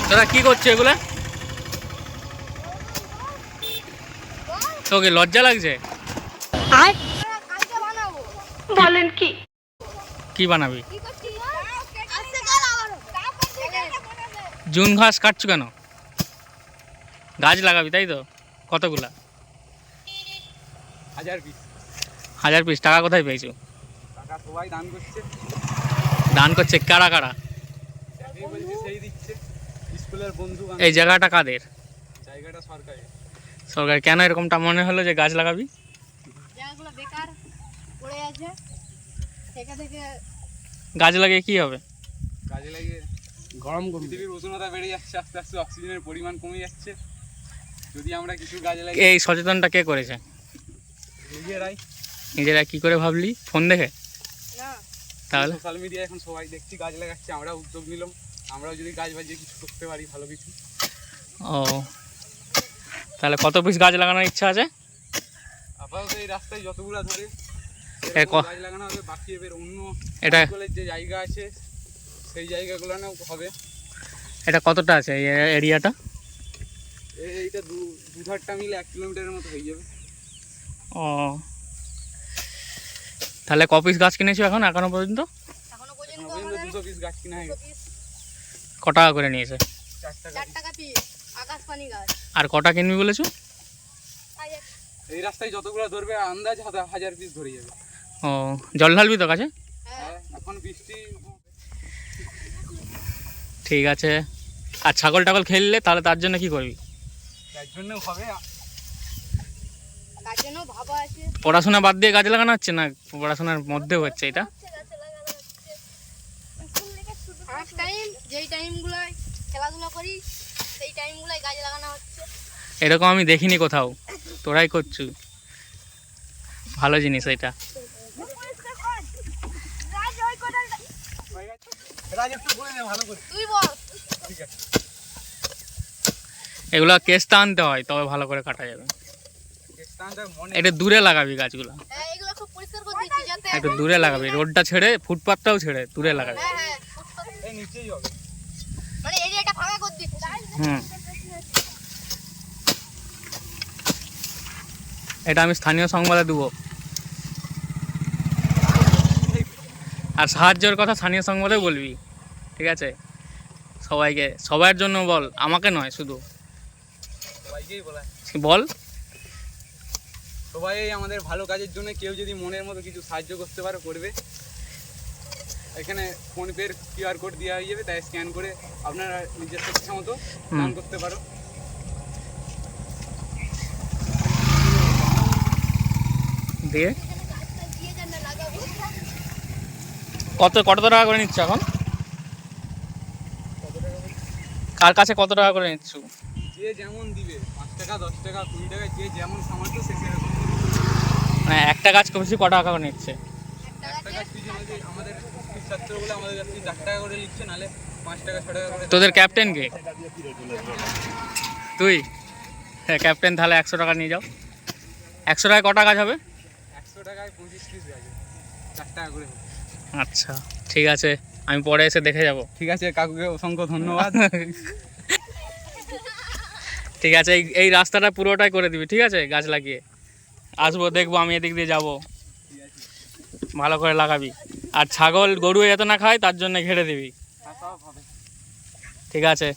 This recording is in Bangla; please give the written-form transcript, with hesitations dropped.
তোরা কি করছো এগুলা? তোকে লজ্জা লাগছে? বলেন কি? কি বানাবি? জুন ঘাস কাটছো কেন? গাছ লাগাবি তাই তো? কতগুলা? 1000 পিস। 1000 পিস? টাকা কোথায় পেয়েছো? টাকা সবাই দান করছে। দান করছে কারা কারা? যাকেই বলছি সেই দিচ্ছে। স্কুলের বন্ধু বান্ধব। এই জায়গাটা কাদের? জায়গাটা সরকারি। সরকার? কেন এরকমটা মনে হলো যে গাছ লাগাবি? জায়গাগুলো বেকার পড়ে আছে, সেখান থেকে গাছ লাগিয়ে কি হবে? কাজে লাগিয়ে গরম পৃথিবীর উষ্ণতা বেড়ে যাচ্ছে, আস্তে আস্তে অক্সিজেনের পরিমাণ কমে যাচ্ছে। যদি আমরা কিছু গাছ লাগিয়ে এই সচেতনটা কে করেছে? নিজেরা কি করে ভাবলি? ফোন দেখে? না তাহলে সোশ্যাল মিডিয়ায় এখন সবাই দেখছি গাছ লাগাচ্ছে, আমরা উদ্যোগ নিলাম। আমরাও যদি গাছ বাজিয়ে কিছু করতে পারি ভালো কিছু। ও, তাহলে কত পিস গাছ লাগানোর ইচ্ছা আছে? আপাতত এই রাস্তায় যতগুলো ধরে গাছ লাগানো হবে, বাকি এবার অন্য এটা স্কুলের যে জায়গা আছে সেই জায়গাগুলো হবে। এটা কতটা আছে এই এরিয়াটা? এইটা দুধারটা মিলে 1 কিলোমিটারের মতো হয়ে যাবে। ও, তাহলে ক পিস গাছ কিনেছো এখনো পর্যন্ত? এখনো পর্যন্ত 200 পিস গাছ কিনা হয়ে গেছে। ক টাকা করে নিয়েছে? 4 টাকা পিস আকাশপানি গাছ। আর কটা কিনবি বলেছো? এই রাস্তায় যতগুলো ধরবে আন্দাজ 1000 পিস ধরে যাবে। ও, জল ঢালবি তো গাছে? হ্যাঁ, এখন বৃষ্টি। ঠিক আছে। আর ছাগল টাগল খেললে তাহলে তার জন্য কি করবি? তার জন্য হবে। তার জন্য ভাবা আছে। পড়াশোনা বাদ দিয়ে গাছ লাগানো হচ্ছে না পড়াশোনার মধ্যেও হচ্ছে এটা? ফার্স্ট টাইম যেই টাইমগুলোয় খেলাধুলা করি সেই টাইমগুলোয় গাছ লাগানো হচ্ছে। এরকম আমি দেখিনি কোথাও, তোরাই করছু, ভালো জিনিস এটা। তুই বল। এগুলো কেসটা আনতে হয় তবে ভালো করে কাটা যাবে। এটা দূরে লাগাবি গাছগুলো, হ্যাঁ, এগুলো খুব পরিষ্কার করে দিচ্ছি যাতে একটু দূরে লাগাবি, রোডটা ছেড়ে ফুটপাথটাও ছেড়ে দূরে লাগাবি। হ্যাঁ হ্যাঁ এই নিচেই হবে। মানে এরিয়াটা ফাঁকা করে দিচ্ছি। হুম, এটা আমি স্থানীয় সংবাদে দেবো। আর সাহায্যের কথা স্থানীয় সংবাদে বলবি, ঠিক আছে? সবাইকে, সবার জন্য বল, আমাকে নয় শুধু। সবাইকেই বলা, বল সবাই আমাদের ভালো কাজের জন্য কেউ যদি মনের মতো কিছু সাহায্য করতে পারে করবে। এখানে ফোনপের QR কোড দেওয়া হয়ে যাবে, তাই স্ক্যান করে আপনারা নিজস্ব ইচ্ছা মতো দান করতে পারো। দিয়ে কত টাকা করে নিচ্ছ এখন? কার কাছে কত টাকা করে নিচ্ছ? যে যেমন দিবে, 5 টাকা 10 টাকা 20 টাকা, যে যেমন সামর্থ্য সে সেরকম। মানে একটা গাছ বেশি ক টাকা করে নিচ্ছে? একটা গাছ পিছু আমাদের ছাত্রগুলো আমাদের কাছে 4 টাকা করে নিচ্ছে, নাহলে 5 টাকা 6 টাকা করে। তোদের ক্যাপ্টেন কে? তুই? হ্যাঁ ক্যাপ্টেন, তাহলে 100 টাকা নিয়ে যাও। 100 টাকায় কটা গাছ হবে? 100 টাকায় 25 পিস গাছ, 4 টাকা করে। আচ্ছা ঠিক আছে, আমি পরে এসে দেখে যাব। ঠিক আছে, কাকুকে অসংখ্য ধন্যবাদ। ঠিক আছে, এই রাস্তাটা পুরোটাই করে দিবি, ঠিক আছে? গাছ লাগিয়ে আসবো, দেখবো, আমি এদিক দিয়ে যাবো, ভালো করে লাগাবি। আর ছাগল গরু যাতে না খায় তার জন্য ঘেরে দিবি, ঠিক আছে?